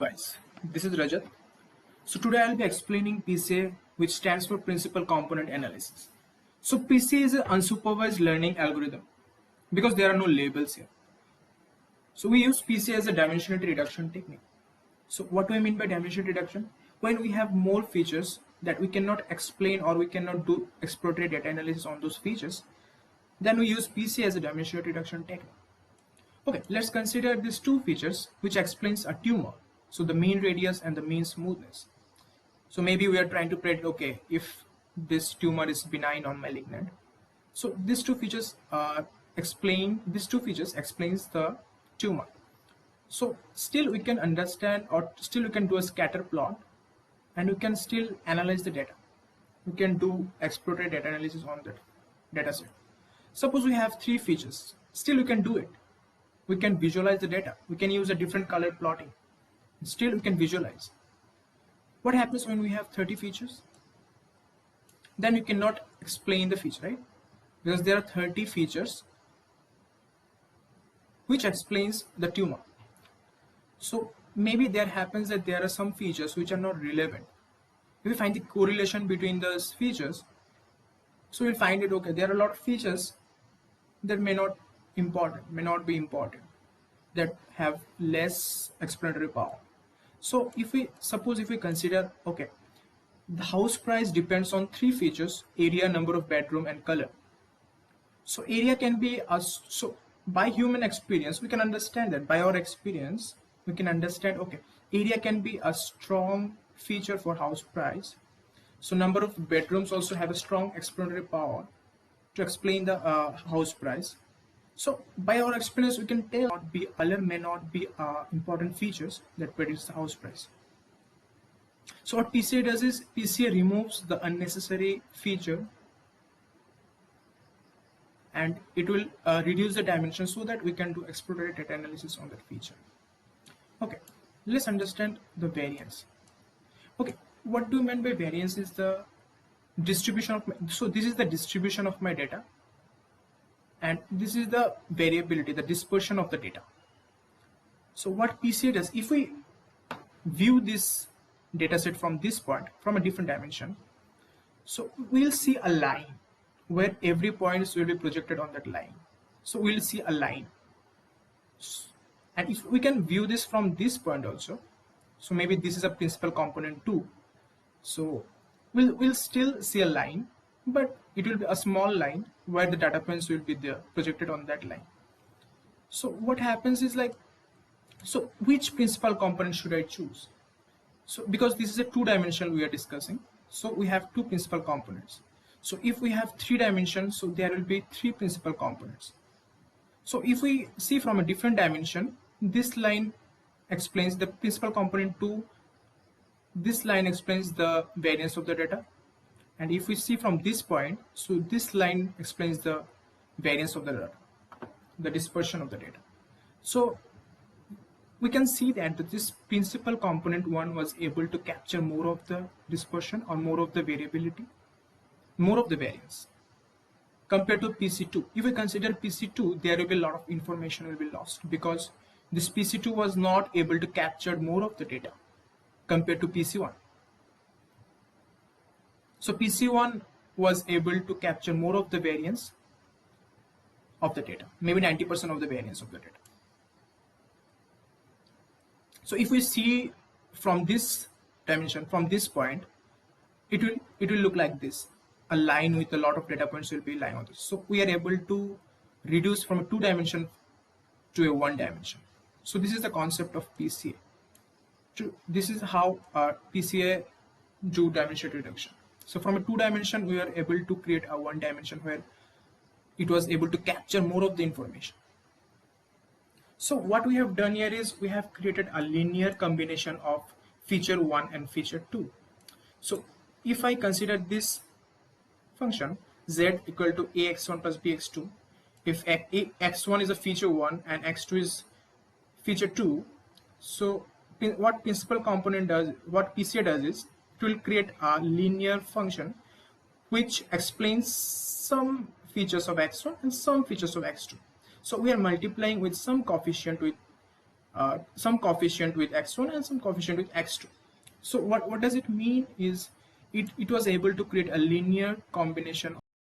Guys, this is Rajat. So today I'll be explaining PCA, which stands for Principal Component Analysis. So PCA is an unsupervised learning algorithm because there are no labels here. So we use PCA as a dimensionality reduction technique. So what do I mean by dimensionality reduction? When we have more features that we cannot explain or we cannot do exploratory data analysis on those features, then we use PCA as a dimensionality reduction technique. Okay, let's consider these two features which explains a tumor. So the mean radius and the mean smoothness. So maybe we are trying to predict, okay, if this tumor is benign or malignant. So these two features explains the tumor. So still we can understand or still we can do a scatter plot and we can still analyze the data. We can do exploratory data analysis on that data set. Suppose we have three features, still we can do it. We can visualize the data. We can use a different color plotting. Still we can visualize. What happens when we have 30 features? Then you cannot explain the feature, right? Because there are 30 features which explains the tumor. So maybe there happens that there are some features which are not relevant. If we find the correlation between those features, so we'll find it, okay, there are a lot of features that may not be important, that have less explanatory power. So if we consider, okay, the house price depends on three features: area, number of bedroom, and color. So area can be so by human experience we can understand that. By our experience we can understand, okay, area can be a strong feature for house price. So number of bedrooms also have a strong explanatory power to explain the house price. So by our experience, we can tell color may not be important features that predict the house price. So what PCA does is PCA removes the unnecessary feature and it will reduce the dimension so that we can do exploratory data analysis on that feature. Okay, let's understand the variance. Okay, what do you mean by variance is the distribution of so this is the distribution of my data. And this is the variability, the dispersion of the data. So what PCA does, if we view this data set from this point, from a different dimension, so we'll see a line where every point will be projected on that line. So we'll see a line. And if we can view this from this point also, so maybe this is a principal component 2. So we'll still see a line, but it will be a small line where the data points will be there projected on that line. So what happens is like, so which principal component should I choose? So because this is a two-dimensional we are discussing, so we have two principal components. So if we have three dimensions, so there will be three principal components. So if we see from a different dimension, this line explains the principal component 2, this line explains the variance of the data. And if we see from this point, so this line explains the variance of the data, the dispersion of the data. So we can see that this principal component 1 was able to capture more of the dispersion or more of the variability, more of the variance compared to PC2. If we consider PC2, there will be a lot of information will be lost because this PC2 was not able to capture more of the data compared to PC1. So PC1 was able to capture more of the variance of the data, maybe 90% of the variance of the data. So if we see from this dimension, from this point, it will look like this. A line with a lot of data points will be lying on this. So we are able to reduce from a 2-dimension to a 1-dimension. So this is the concept of PCA. This is how PCA do dimension reduction. So from a 2-dimension, we are able to create a 1-dimension where it was able to capture more of the information. So what we have done here is we have created a linear combination of feature 1 and feature 2. So if I consider this function z equal to ax1 plus bx2, if x1 is a feature 1 and x2 is feature 2, so what principal component does, what PCA does is it will create a linear function which explains some features of x1 and some features of x2. So we are multiplying with some coefficient with some coefficient with x1 and some coefficient with x2. So what does it mean is it was able to create a linear combination